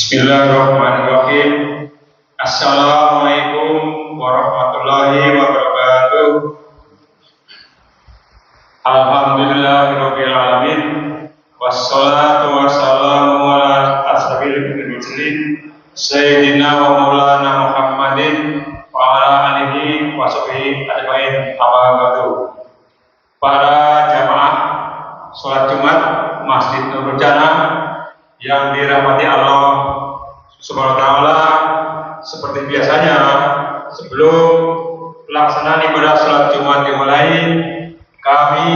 Bismillahirrahmanirrahim. Assalamualaikum warahmatullahi wabarakatuh. Alhamdulillahirabbil alamin. Wassalatu wassalamu ala asyrofil mursalin sayyidina wa maulana Muhammadin wa ala alihi wa sahbihi ajmain. Amma ba'du. Para jamaah salat Jumat Masjid Nurul Jannah yang dirahmati Allah Subhanahu wa taala, seperti biasanya sebelum pelaksanaan ibadah salat Jumat dimulai, kami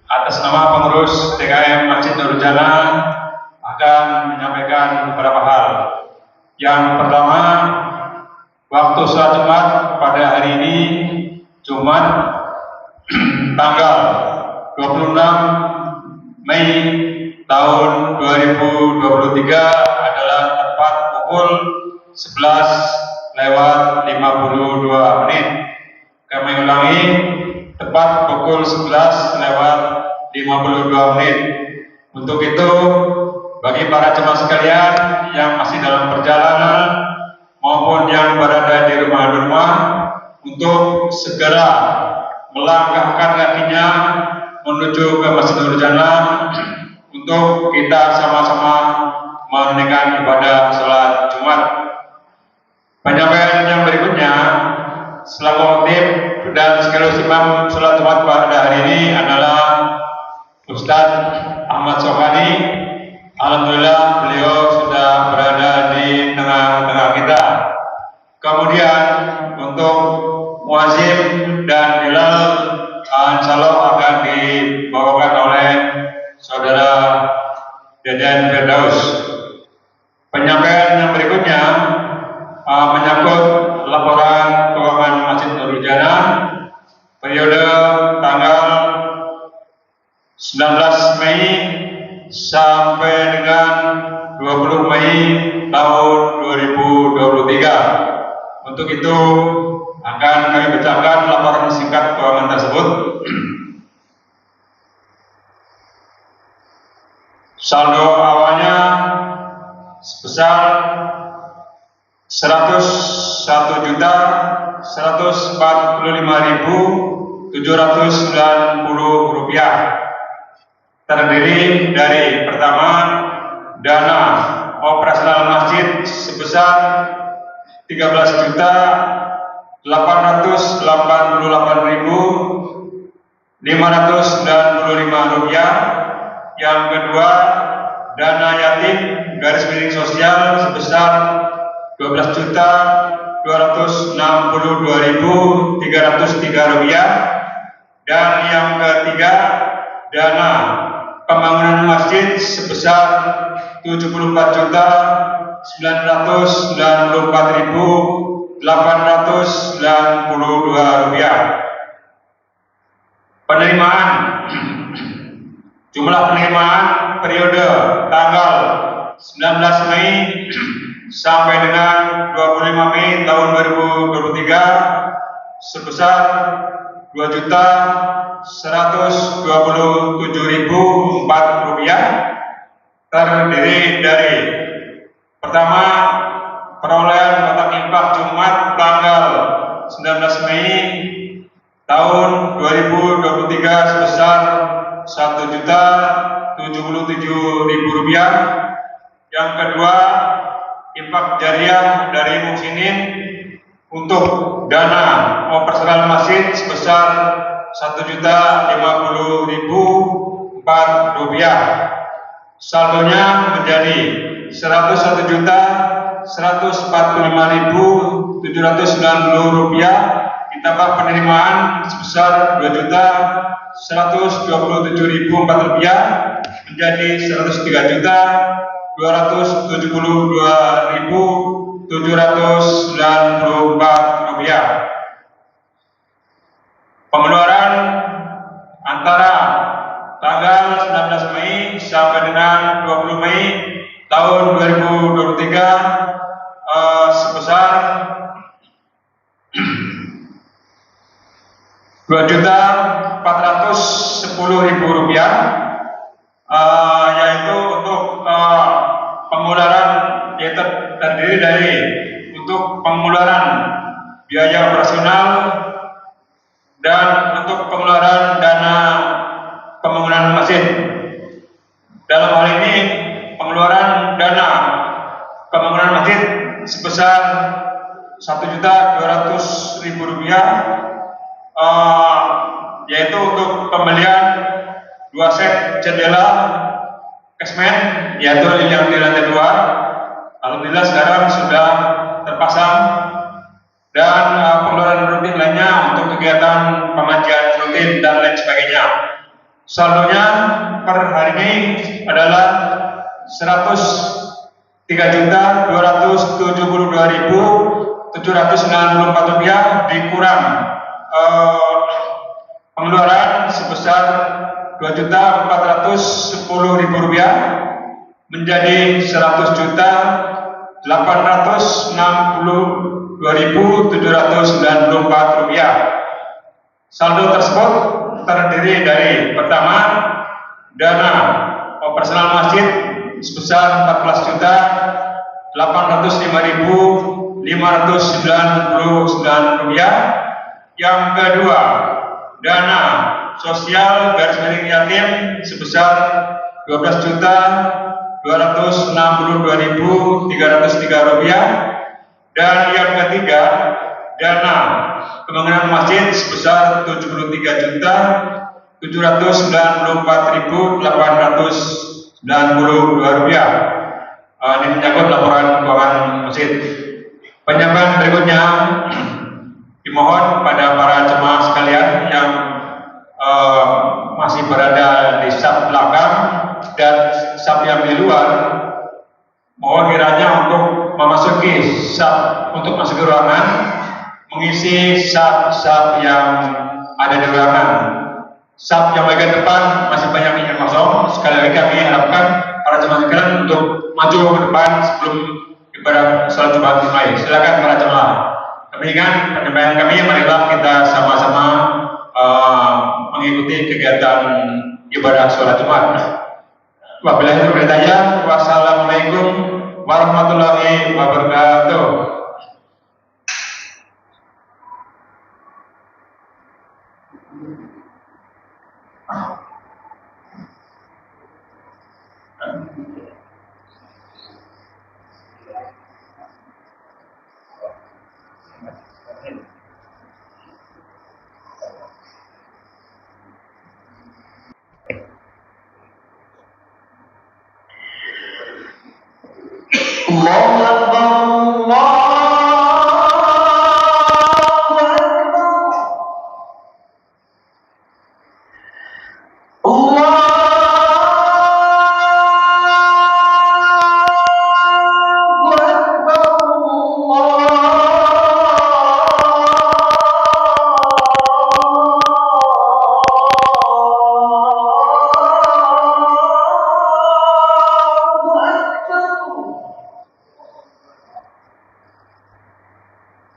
atas nama pengurus TKM Masjid Nurul Jannah akan menyampaikan beberapa hal. Yang pertama, waktu salat Jumat pada hari ini Jumat tanggal 26 Mei tahun 2023 adalah tepat pukul 11:52 menit. Kami ulangi, tepat pukul 11:52 menit. Untuk itu, bagi para jemaah sekalian yang masih dalam perjalanan maupun yang berada di rumah-rumah, untuk segera melangkahkan kakinya menuju ke Masjid Nurul Jannah untuk kita sama-sama menunaikan ibadah salat Jumat. Penyampaian yang berikutnya selaku khotib dan sekaligus imam salat Jumat pada hari ini adalah Ustadz Ahmad Sohani. Alhamdulillah beliau sudah berada di tengah-tengah kita. Kemudian untuk muazzin dan hilal insyaallah akan dibawakan oleh Saudara Deden Firdaus. Penyampaian yang berikutnya menyangkut laporan keuangan Masjid Nurul Jannah periode tanggal 19 Mei sampai dengan 20 Mei tahun 2023. Untuk itu akan kami bacakan laporan singkat keuangan tersebut. Saldo awalnya sebesar 101.145.790 rupiah, terdiri dari pertama dana operasional masjid sebesar 13.888.595 rupiah. Yang kedua, dana yatim garis miring sosial sebesar 12.262.303 rupiah. Dan yang ketiga, dana pembangunan masjid sebesar 74.994.892 rupiah. Penerimaan. Jumlah penerimaan periode tanggal 19 Mei sampai dengan 25 Mei tahun 2023 sebesar 2.127.004 rupiah, terdiri dari pertama perolehan kotak infak Jumat tanggal 19 Mei tahun 2023 sebesar 1.077.000 rupiah. Yang kedua, infak jariah dari muhsinin untuk dana operasional masjid sebesar 1.050.004 rupiah. Saldonya menjadi 101.145.790 rupiah, ditambah penerimaan sebesar 2.127.004 rupiah menjadi 103.272.794 rupiah. Pengeluaran antara tanggal 19 Mei sampai dengan 20 Mei tahun 2023 sebesar 2.410.000 rupiah, yaitu untuk pengeluaran sebesar Rp1.200.000, yaitu untuk pembelian 2 set jendela casement, yaitu yang di lantai 2. Alhamdulillah sekarang sudah terpasang, dan pengeluaran rutin lainnya untuk kegiatan pengajian rutin dan lain sebagainya. Saldonya per hari ini adalah Rp103.272.794 dikurang pengeluaran sebesar Rp2.410.000 menjadi Rp100.862.794. Saldo tersebut terdiri dari pertama, dana operasional masjid sebesar Rp14.805.599. Yang kedua, dana sosial garis miring yatim sebesar Rp12.262.303. Dan yang ketiga, dana pembangunan masjid sebesar Rp7.394.892. Ini menyangkut laporan keuangan masjid. Penyampaian berikutnya dimohon pada para jemaah sekalian yang masih berada di saf belakang dan saf yang di luar, mohon kiranya untuk memasuki saf, untuk masuk ke ruangan, mengisi saf-saf yang ada di ruangan. Saf yang bagian depan masih banyak yang kosong. Sekali lagi kami harapkan para jemaah sekalian untuk maju ke depan sebelum ibadah salat Jumat dimulai. Silakan para jemaah. Demikian penyampaian kami. Marilah kita sama-sama mengikuti kegiatan ibadah salat Jumat. Wabillahi taufiq wal hidayah. Wassalamualaikum warahmatullahi wabarakatuh.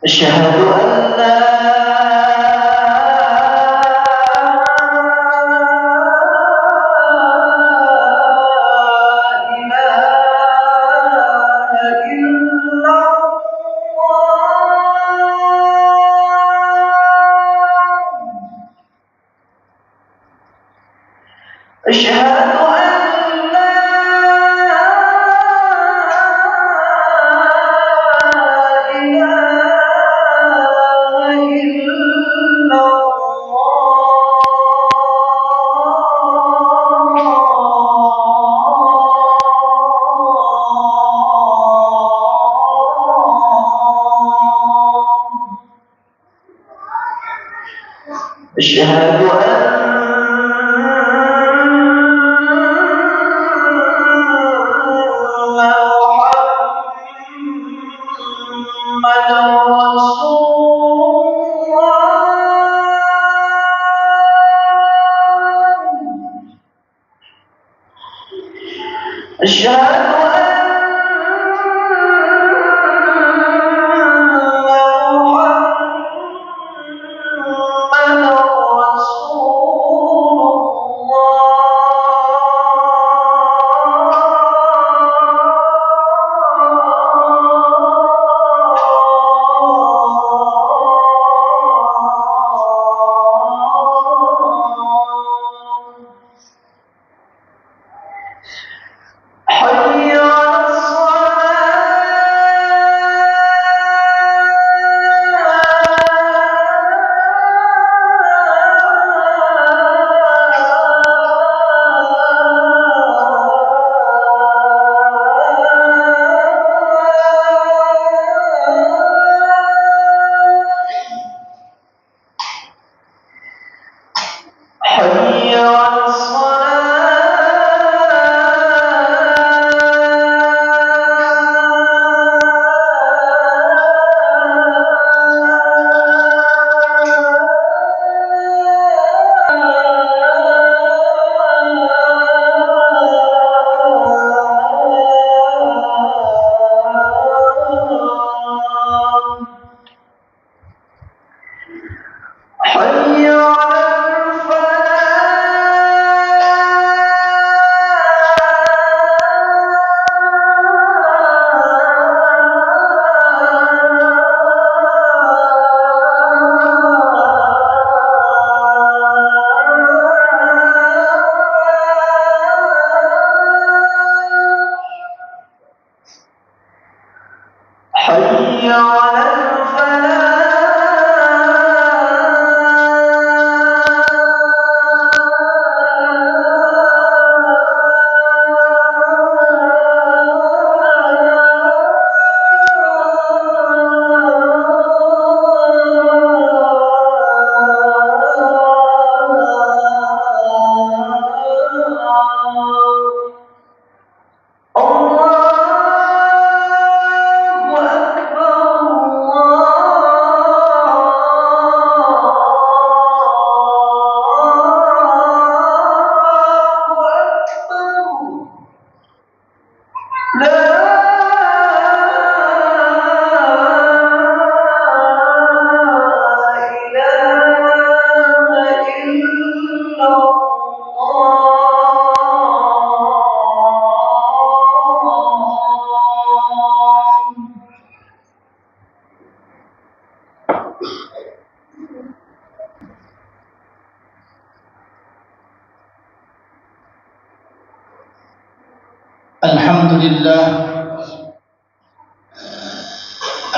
أشهد أن لا إله إلا الله. أشهد أشهد أن حي على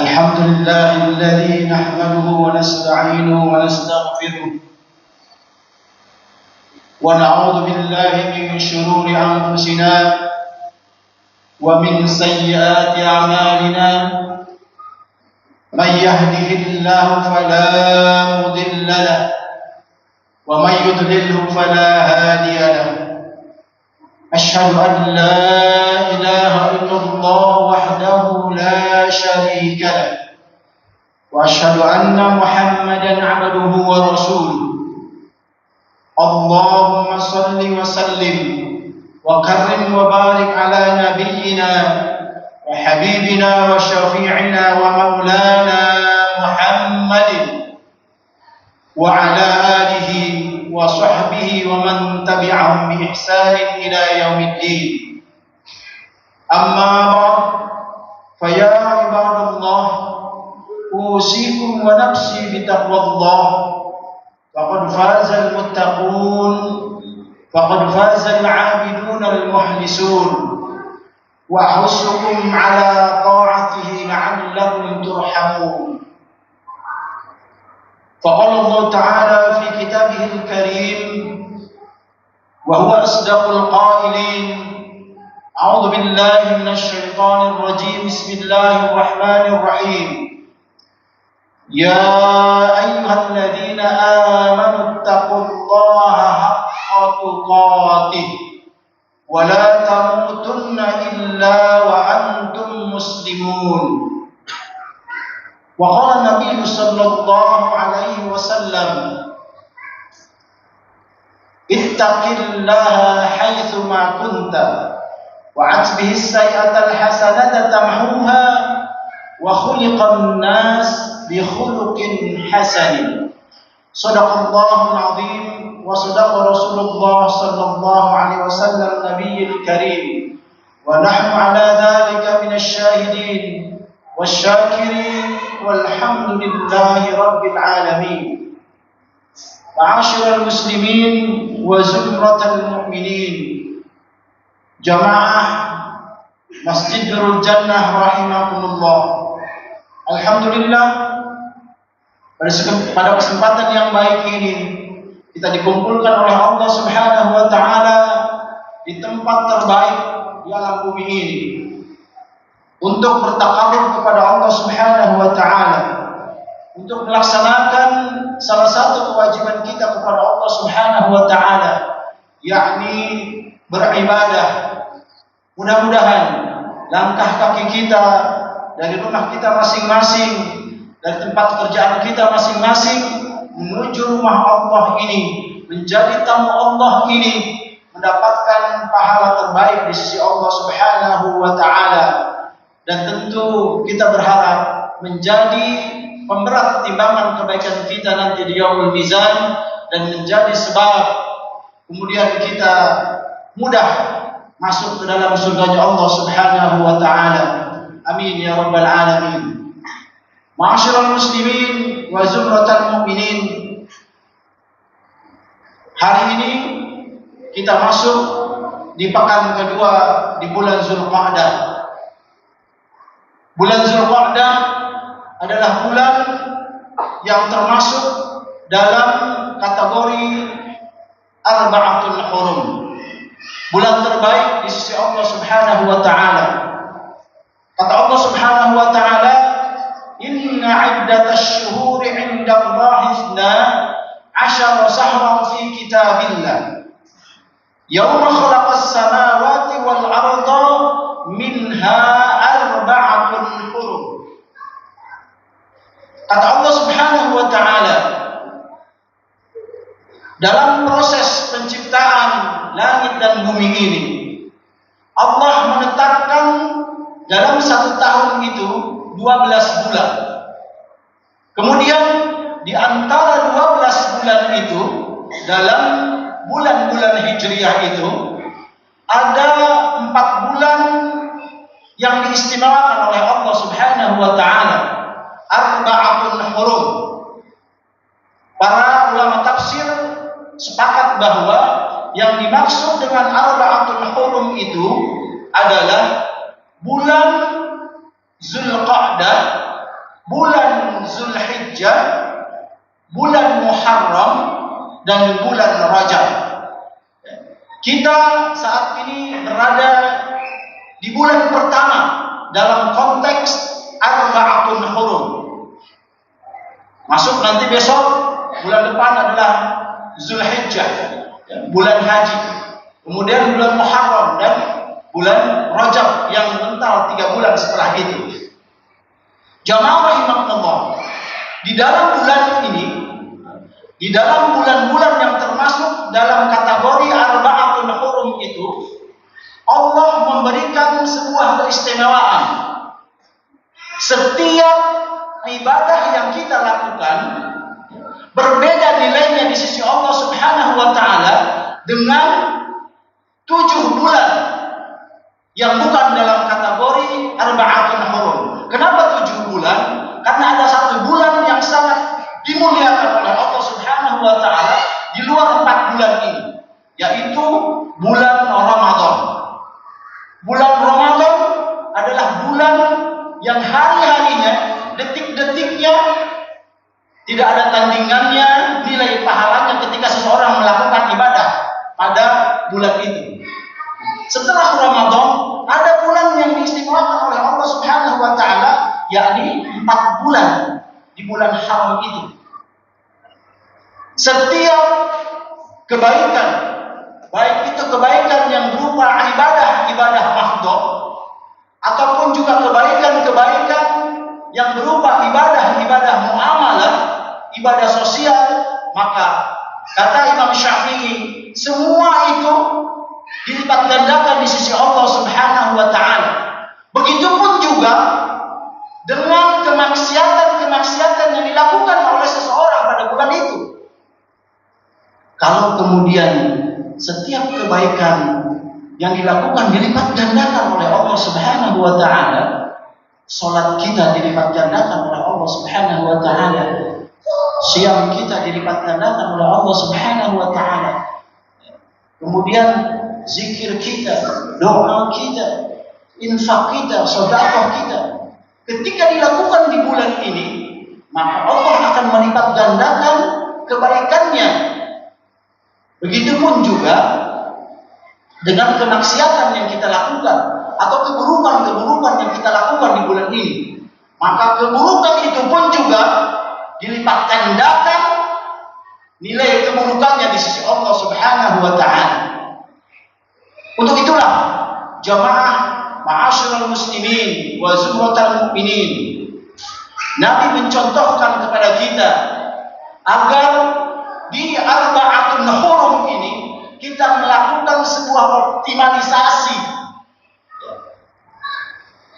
الحمد لله الذي نحمده ونستعينه ونستغفره ونعوذ بالله من شرور أنفسنا ومن سيئات أعمالنا من يهده الله فلا مضل له ومن يضلله فلا هادي له أشهد أن لا إله إلا الله وحده لا شريك له وأشهد أن محمدا عبده ورسوله اللهم صل وسلم وكرم وبارك على نبينا وحبيبنا وشفيعنا ومولانا محمد وعلى آله وصحبه ومن تبعهم بإحسان إلى يوم الدين أما بعد فيا عباد الله أوصيكم ونفسي بتقوى الله فقد فاز المتقون فقد فاز العابدون المخلصون وأحثكم على طاعته لعلكم ترحمون فقال الله تعالى في كتابه الكريم وهو أصدق القائلين أعوذ بالله من الشيطان الرجيم بسم الله الرحمن الرحيم يا أيها الذين آمنوا اتقوا الله حق تقاته ولا تموتن إلا وأنتم مسلمون وقال النبي صلى الله عليه وسلم اتق الله حيثما كنت وأتبع السيئة الحسنة تمحوها وخلق الناس بخلق حسن صدق الله العظيم وصدق رسول الله صلى الله عليه وسلم النبي الكريم ونحن على ذلك من الشاهدين والشاكرين والحمد لله رب العالمين معاشر المسلمين وزمرة المؤمنين جماعة Masjid Nurul Jannah rahimakumullah. Alhamdulillah pada kesempatan yang baik ini kita dikumpulkan oleh Allah Subhanahu wa taala di tempat terbaik di alam bumi ini untuk bertakarrub kepada Allah Subhanahu wa taala, untuk melaksanakan salah satu kewajiban kita kepada Allah Subhanahu wa taala, yakni beribadah. Mudah-mudahan langkah kaki kita dari rumah kita masing-masing, dari tempat kerjaan kita masing-masing menuju rumah Allah ini, menjadi tamu Allah ini, mendapatkan pahala terbaik di sisi Allah Subhanahu wa taala. Dan tentu kita berharap menjadi pemberat timbangan kebaikan kita nanti di Yaumul Mizan dan menjadi sebab kemudian kita mudah masuk ke dalam surganya Allah Subhanahu wa taala. Amin ya rabbal alamin. Ma'asyiral muslimin wa zumratal mu'minin. Hari ini kita masuk di pekan kedua di bulan Zulqa'dah. Bulan Zulqa'dah adalah bulan yang termasuk dalam kategori Arba'atul Hurum, bulan terbaik di sisi Allah Subhanahu wa taala. Kata Allah Subhanahu wa taala, "Inna 'iddatash shuhuri 'inda Allahi 12 shahran fi kitabillah. Yawma khalaqas samawati wal arda minha arba'atun hurum." Kata Allah Subhanahu wa taala, dalam proses penciptaan langit dan bumi ini, Allah menetapkan dalam satu tahun itu 12 bulan. Kemudian di antara 12 bulan itu, dalam bulan-bulan Hijriah itu, ada 4 bulan yang diistimewakan oleh Allah Subhanahu wa taala, Arba'atun Hurum. Para ulama tafsir sepakat bahwa yang dimaksud dengan Arba'atun Hurum itu adalah bulan Zulqa'dah, bulan Zulhijjah, bulan Muharram, dan bulan Rajab. Kita saat ini berada di bulan pertama dalam konteks Arba'atun Hurum. Masuk nanti besok, bulan depan adalah Zulhijjah, bulan haji. Kemudian bulan Muharram dan bulan Rajab yang mental 3 bulan setelah itu. Jamaah rahimakumullah, di dalam bulan ini, di dalam bulan-bulan yang termasuk dalam kategori Arba'atun Hurum itu, Allah memberikan sebuah keistimewaan. Setiap ibadah yang kita lakukan berbeda nilainya di sisi Allah Subhanahu wa taala dengan 7 bulan yang bukan dalam kategori Arba'atun Hurum. Kenapa 7 bulan? Karena ada 1 bulan yang sangat dimuliakan oleh Allah Subhanahu wa taala di luar 4 bulan ini, yaitu bulan Ramadan. Bulan Ramadan adalah bulan yang hari-harinya, detik-detiknya tidak ada tandingannya nilai pahalanya ketika seseorang melakukan ibadah pada bulan itu. Setelah Ramadan, ada bulan yang diistimewakan oleh Allah Subhanahu wa taala, yakni 4 bulan di bulan haram itu. Setiap kebaikan, baik itu kebaikan yang berupa ibadah mahdhah, ataupun juga kebaikan-kebaikan yang berupa ibadah muamalah, ibadah sosial, maka kata Imam Syafi'i, semua itu dilipat gandakan di sisi Allah Subhanahu wa taala. Begitupun juga dengan kemaksiatan yang dilakukan oleh seseorang pada bulan itu. Kalau kemudian setiap kebaikan yang dilakukan dilipat gandakan oleh Allah Subhanahu wa taala, salat kita dilipat gandakan oleh Allah Subhanahu wa taala, siam kita dilipat gandakan oleh Allah Subhanahu wa taala. Kemudian zikir kita, doa kita, infak kita, sedekah kita, ketika dilakukan di bulan ini, maka Allah akan melipat gandakan kebaikannya. Begitupun juga dengan kemaksiatan yang kita lakukan atau keburukan yang kita lakukan di bulan ini, maka keburukan itu pun juga dilipat gandakan nilai keburukannya di sisi Allah Subhanahu wa taala. Untuk itulah jamaah ma'asyiral muslimin wa zumratal mu'minin, Nabi mencontohkan kepada kita agar di Arba'atun Hurum ini kita melakukan sebuah optimalisasi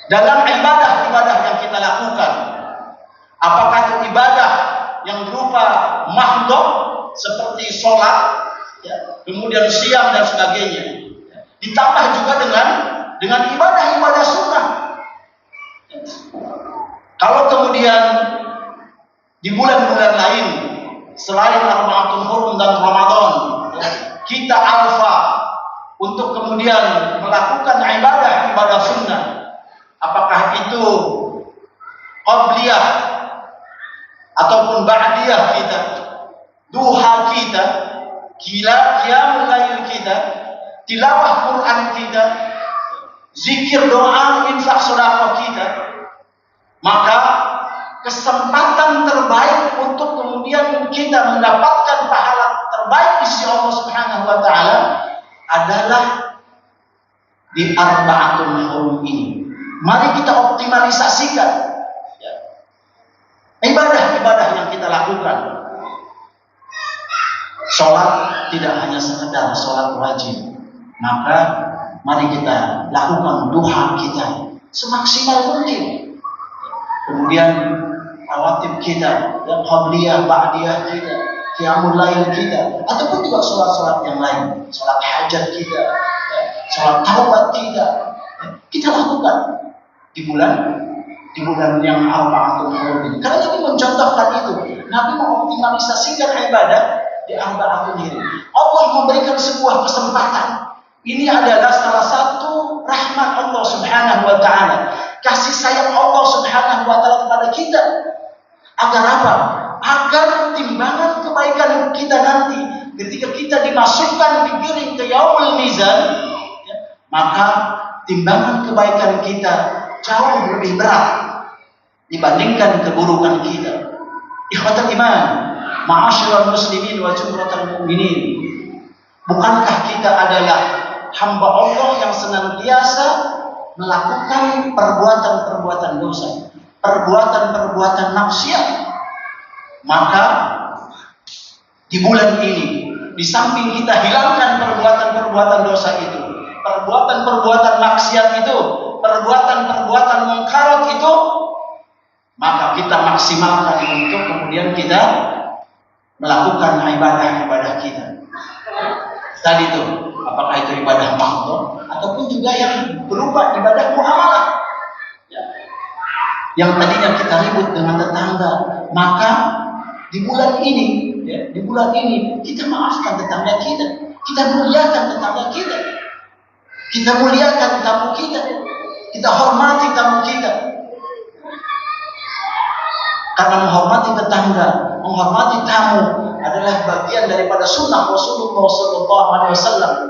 dalam ibadah-ibadah yang kita lakukan. Apakah itu ibadah yang berupa mahdhah seperti sholat, kemudian siam dan sebagainya, ditambah juga dengan ibadah-ibadah sunnah. Kalau kemudian di bulan-bulan lain selain Arba'atun Hurum dan Ramadan, kita alfa untuk kemudian melakukan ibadah sunnah, apakah itu qabliyah ba'diyah kita, duha kita, qiyamul lail kita, tilawah Quran kita, zikir, doa, infak, sedekah kita, maka kesempatan terbaik untuk kemudian kita mendapatkan pahala terbaik di sisi Allah Subhanahu wa taala adalah di arba'atul hurum ini. Mari kita optimalisasikan ibadah-ibadah yang kita lakukan. Sholat tidak hanya sekedar sholat wajib, maka mari kita lakukan duha kita semaksimal mungkin. Kemudian rawatib kita, qabliyah, ba'diyah kita, qiyamul lail kita, ataupun juga sholat-sholat yang lain, sholat hajat kita, sholat taubat kita lakukan di bulan yang arba'atul hurum ini. Karena Nabi mencontohkan itu, Nabi mengoptimalisasikan ibadah di arba'atul hurum. Allah memberikan sebuah kesempatan. Ini adalah salah satu rahmat Allah Subhanahu wa taala, kasih sayang Allah Subhanahu wa taala kepada kita. Agar apa? Agar timbangan kebaikan kita nanti ketika kita dimasukkan, digiring ke yaumul mizan, maka timbangan kebaikan kita jauh lebih berat dibandingkan keburukan kita. Ikhwatul iman, ma'asyiral muslimin wa jumratal mu'minin, bukankah kita adalah hamba Allah yang senantiasa melakukan perbuatan-perbuatan dosa, perbuatan-perbuatan maksiat? Maka di bulan ini, di samping kita hilangkan perbuatan-perbuatan dosa itu, perbuatan-perbuatan maksiat itu, perbuatan-perbuatan mungkarat itu, maka kita maksimalkan untuk kemudian kita melakukan ibadah-ibadah kita. Tadi itu, apakah itu ibadah makhluk ataupun juga yang berupa ibadah muamalah, yang tadinya kita ribut dengan tetangga, maka di bulan ini, kita maafkan tetangga kita muliakan tetangga kita muliakan tamu kita hormati tamu kita. Karena menghormati tetangga, menghormati tamu adalah bagian daripada sunnah Rasulullah SAW.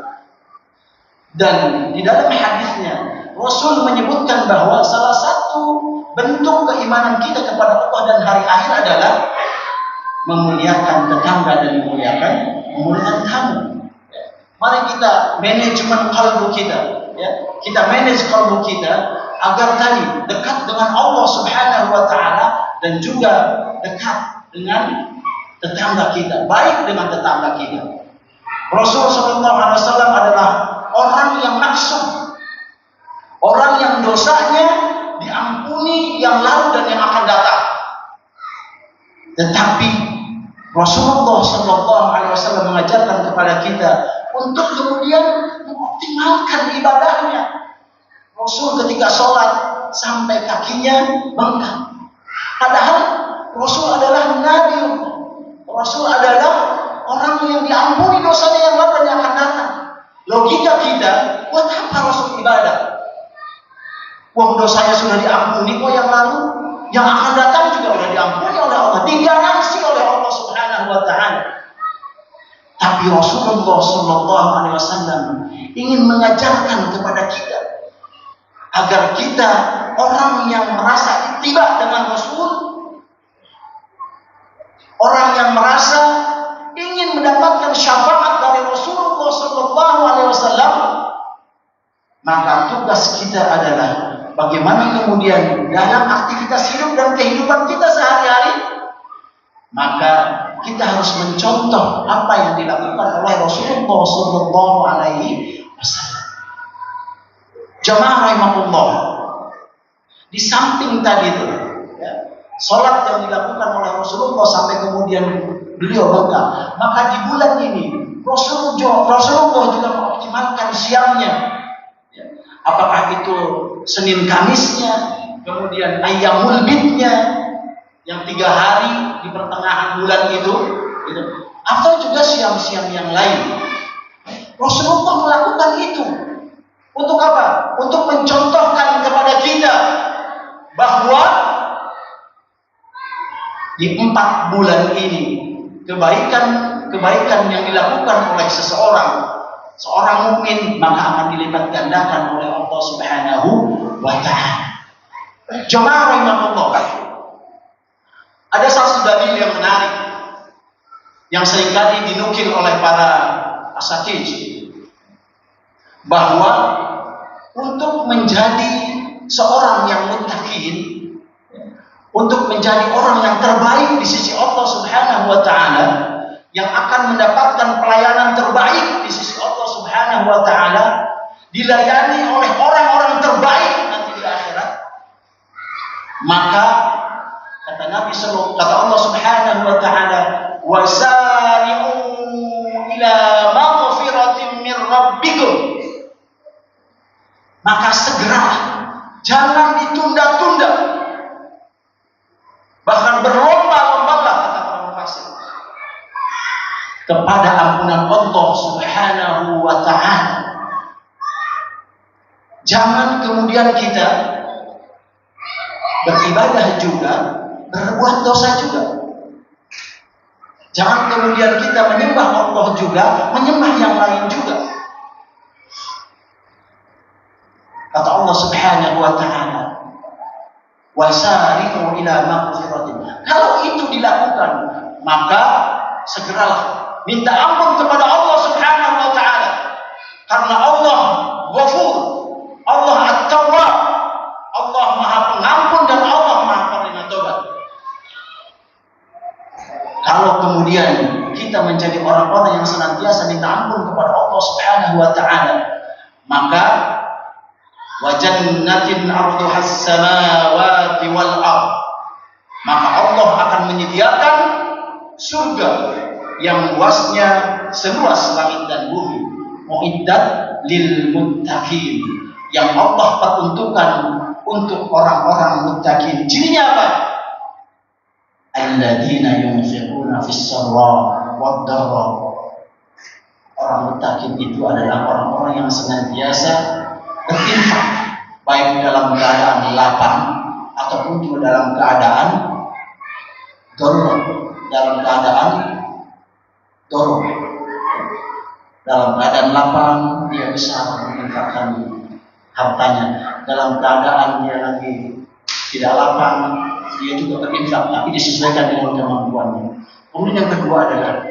Dan di dalam hadisnya Rasul menyebutkan bahwa salah satu bentuk keimanan kita kepada Allah dan hari akhir adalah memuliakan tetangga dan memuliakan tamu. Mari kita manajemen kalbu kita, kita manage kalbu kita agar tadi dekat dengan Allah Subhanahu wa taala dan juga dekat dengan tetangga kita, baik dengan tetangga kita. Rasulullah SAW adalah orang yang maksum, orang yang dosanya diampuni yang lalu dan yang akan datang. Tetapi Rasulullah SAW mengajarkan kepada kita untuk kemudian mengoptimalkan ibadahnya. Rasul ketika sholat sampai kakinya bengkak. Padahal Rasul adalah Nabi, Rasul adalah orang yang diampuni dosanya yang lalu dan yang akan datang. Logika kita, buat apa Rasul ibadah? Wong dosanya sudah diampuni kok yang lalu, yang akan datang juga sudah diampuni oleh Allah, digaransi oleh Allah Subhanahu wa taala. Tapi Rasulullah SAW ingin mengajarkan kepada kita agar kita orang yang merasa ittiba dengan Rasul, orang yang merasa ingin mendapatkan syafaat dari Rasulullah SAW, maka tugas kita adalah bagaimana kemudian dalam aktivitas hidup dan kehidupan kita sehari-hari, maka kita harus mencontoh apa yang dilakukan oleh Rasulullah SAW. Jamaah rahimahullah, di samping tadi itu, sholat yang dilakukan oleh Rasulullah sampai kemudian beliau bengkak, maka di bulan ini Rasulullah juga mengoptimalkan siamnya. Apakah itu Senin Kamisnya, kemudian Ayyamul Bidnya yang 3 hari di pertengahan bulan itu, atau juga siam-siam yang lain. Rasulullah melakukan itu untuk apa? Untuk mencontohkan kepada kita bahwa di 4 bulan ini, kebaikan yang dilakukan oleh seorang mukmin, maka akan dilipat gandakan oleh Allah Subhanahu wa taala. Jemaah rahimakumullah. Ada satu dalil yang menarik yang seringkali dinukil oleh para asatidz, bahwa untuk menjadi seorang yang muttaqin, untuk menjadi orang yang terbaik di sisi Allah Subhanahu wa taala, yang akan mendapatkan pelayanan terbaik di sisi Allah Subhanahu wa taala, dilayani oleh orang-orang terbaik nanti di akhirat, maka kata Allah Subhanahu wa taala, wasari'u ila maghfiratin min rabbikum, maka segera, jangan ditunda-tunda, bahkan berlomba-lombalah, kata para mufassir, kepada ampunan Allah Subhanahu wa taala. Jangan kemudian kita beribadah juga, berbuat dosa juga. Jangan kemudian kita menyembah Allah juga, menyembah yang lain juga. Kata Allah Subhanahu wa taala, wasari'u ila maghfiratin. Kalau itu dilakukan, maka segeralah minta ampun kepada Allah Subhanahu wa taala. Karena Allah Ghafur, Allah At-Tawwab, Allah Maha Pengampun dan Allah Maha Penerima Taubat. Kalau kemudian kita menjadi orang-orang yang senantiasa minta ampun kepada Allah Subhanahu wa taala, maka wa jannatin 'arduhas samawati wal ardh, maka Allah akan menyediakan surga yang luasnya seluas langit dan bumi, muiddat lil muttaqin, yang Allah peruntukkan untuk orang-orang muttaqin. Cirinya apa? Alladzina yunfiquna fis sarra wad dharra. Orang muttaqin itu adalah orang-orang yang senantiasa berinfak, baik dalam keadaan lapang ataupun juga dalam keadaan darurat, dalam keadaan lapang dia bisa menginfakkan hartanya, dalam keadaan dia lagi tidak lapang dia juga berinfak, tapi disesuaikan dengan kemampuannya. Kemudian yang kedua adalah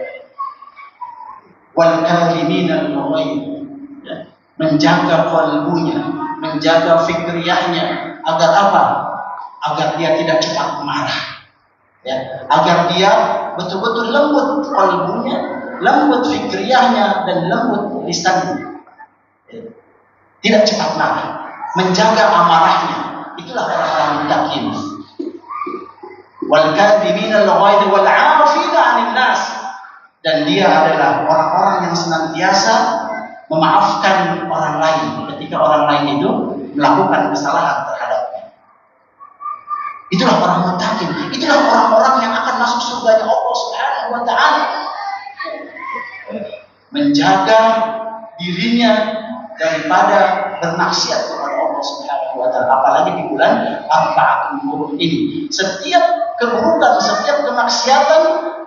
wal kadhimina al-ghaiz, menjaga kalbunya, menjaga fikriyahnya, agar apa? Agar dia tidak cepat marah, ya, agar dia betul-betul lembut kalbunya, lembut fikriyahnya, dan lembut lisannya, ya, tidak cepat marah, menjaga amarahnya. Itulah orang-orang muttaqin. Wal kadhimina al-ghaiz wal 'afina 'anil nas, dan dia adalah orang-orang yang senantiasa memaafkan orang lain ketika orang lain itu melakukan kesalahan terhadapnya. Itulah orang muttaqin. Itulah orang-orang yang akan masuk surganya Allah Subhanahu wa taala. Menjaga dirinya daripada bermaksiat kepada Allah Subhanahu wa taala, apalagi di bulan Arba'atul Hurum ini. Setiap keburukan, setiap kemaksiatan,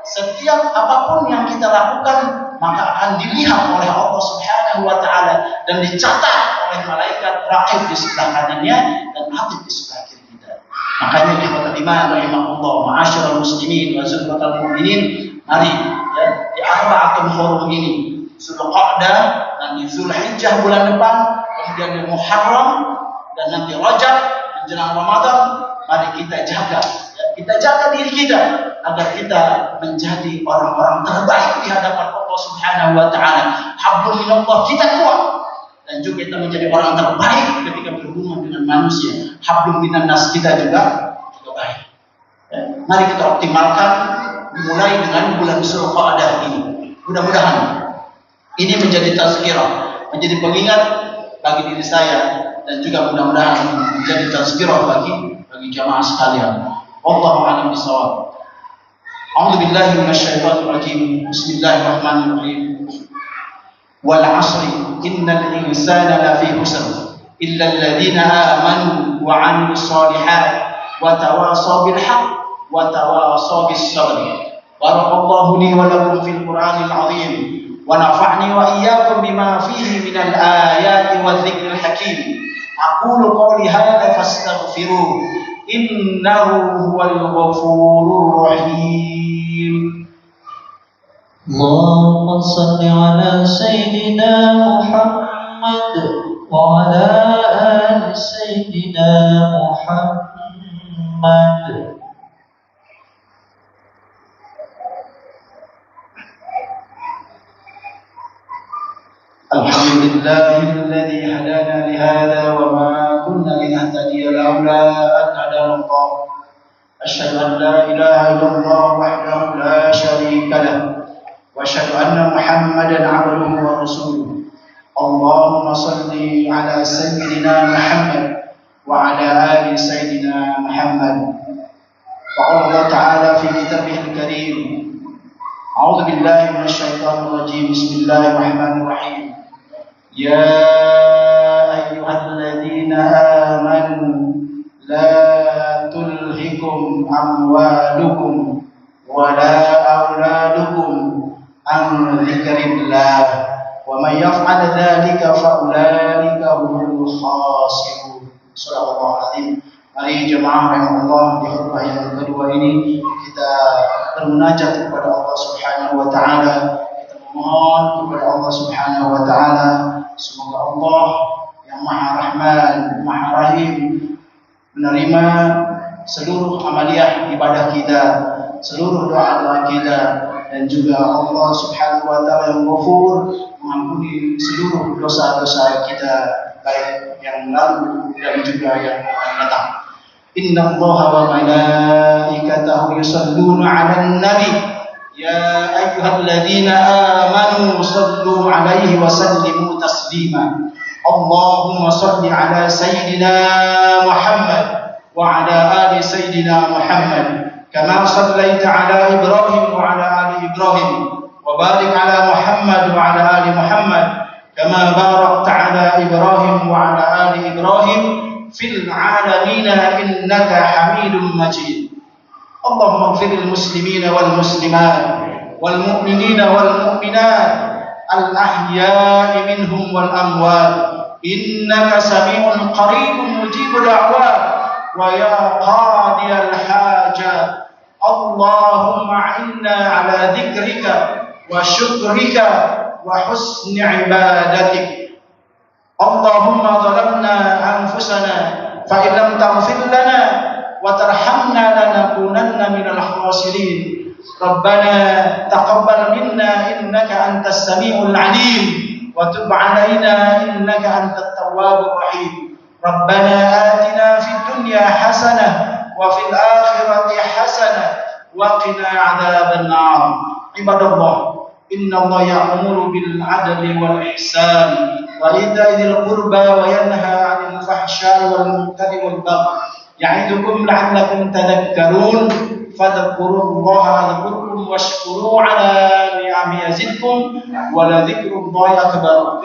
setiap apapun yang kita lakukan, maka akan dilihat oleh Allah Subhanahu wa taala dan dicatat oleh malaikat raqib di sebelah kanannya dan atid di sebelah kiri kita. Makanya ikhwatul iman rahimahullah, ma'asyiral muslimin wa zurratul mu'minin, mari ya, di Arba'atul Hurum ini, Zulqa'dah, nanti Zulhijjah bulan depan, kemudian di Muharram, dan nanti Rajab menjelang Ramadan, mari kita jaga, ya, kita jaga diri kita agar kita menjadi orang-orang terbaik di hadapan Allah Subhanahu wa taala. Hablum minallah, kita kuat, dan juga kita menjadi orang terbaik ketika berhubungan dengan manusia. Hablum minannas, kita juga baik. Ya, mari kita optimalkan dimulai dengan bulan Zulqa'dah ini. Mudah-mudahan ini menjadi tazkirah, menjadi pengingat bagi diri saya, dan juga mudah-mudahan menjadi tazkirah bagi jamaah sekalian. Wallahu a'lam bishawab. A'udzu billahi minasyaitonir rajim. Bismillahirrahmanirrahim. Wal 'ashri innal insana lafi khusr illa alladziina aamanu wa 'amilus shalihaati wa tawashaw bil haqq وتواصوا بالصبر. بارك الله لي ولكم في القرآن العظيم ونفعني وإياكم بما فيه من الآيات والذكر الحكيم. أقول قولي هذا فاستغفروه إنه هو الغفور الرحيم. اللهم صل على سيدنا محمد وعلى آل سيدنا محمد. الحمد لله الذي هدانا لهذا وما كنا لنهتدي لولا أن هدانا الله. أشهد أن لا إله إلا الله وحده لا شريك له وأشهد أن محمدا عبده ورسوله. اللهم صل على سيدنا محمد وعلى آل سيدنا محمد. وقال الله تعالى في كتابه الكريم: أعوذ بالله من الشيطان الرجيم. بسم الله الرحمن الرحيم. يا أيها الذين آمنوا لا تلهكم أموالكم ولا أولادكم عن ذكر الله ومن يفعل ذلك فأولئك هم الخاسرون. Sadaqallahu Azim. Mari jemaah rahimahullah, di khutbah yang kedua ini kita bermunajat kepada Allah Subhanahu wa taala. Kita memohon kepada Allah Subhanahu wa taala semoga Allah yang Maha Rahman, Maha Rahim menerima seluruh amaliyah ibadah kita, seluruh doa-doa kita, dan juga Allah Subhanahu wa taala yang Ghafur mengampuni seluruh dosa-dosa kita baik yang lalu dan juga yang akan datang. Inna Allaha wa malaikatahu yusalluna 'alan nabi ya ayyuhalladzina amanu sallu 'alaihi wa sallimu taslima. Allahumma salli 'ala sayyidina Muhammad wa 'ala ali sayyidina Muhammad kama sallaita 'ala Ibrahim wa 'ala ali Ibrahim wa barik 'ala Muhammad wa 'ala ali Muhammad kama barakta 'ala Ibrahim wa 'ala ali Ibrahim fil 'alamin innaka Hamidum Majid. Allahumma ighfir lil muslimina wal muslimat wal mu'minina wal mu'minat al ahya'i minhum wal amwat innaka sami'un qaribun mujibud da'wat wa ya qadiyal hajat. Allahumma inna 'ala dzikrika wa syukrika wa husni ibadatik. Allahumma zalamna anfusana fa in lam taghfir lana wa tarhamna lanakunanna minal khasirin. Rabbana taqabbal minna innaka antas samiul alim wa tub 'alaina innaka antat tawwabur rahim. Rabbana atina fid dunya hasanah wa fil akhirati hasanah wa qina 'adzaban nar. Ibadallah, inna Allah ya'muru bil 'adli wal ihsan wa ita'i dzil qurba wa yanha 'anil fahsya'i wal munkari wal baghi ya'idukum la'allakum tadhakkarun. Fadhkurullaha adhkurkum washkuru 'ala ni'amihi yazidkum wa la dzikrullahi akbar.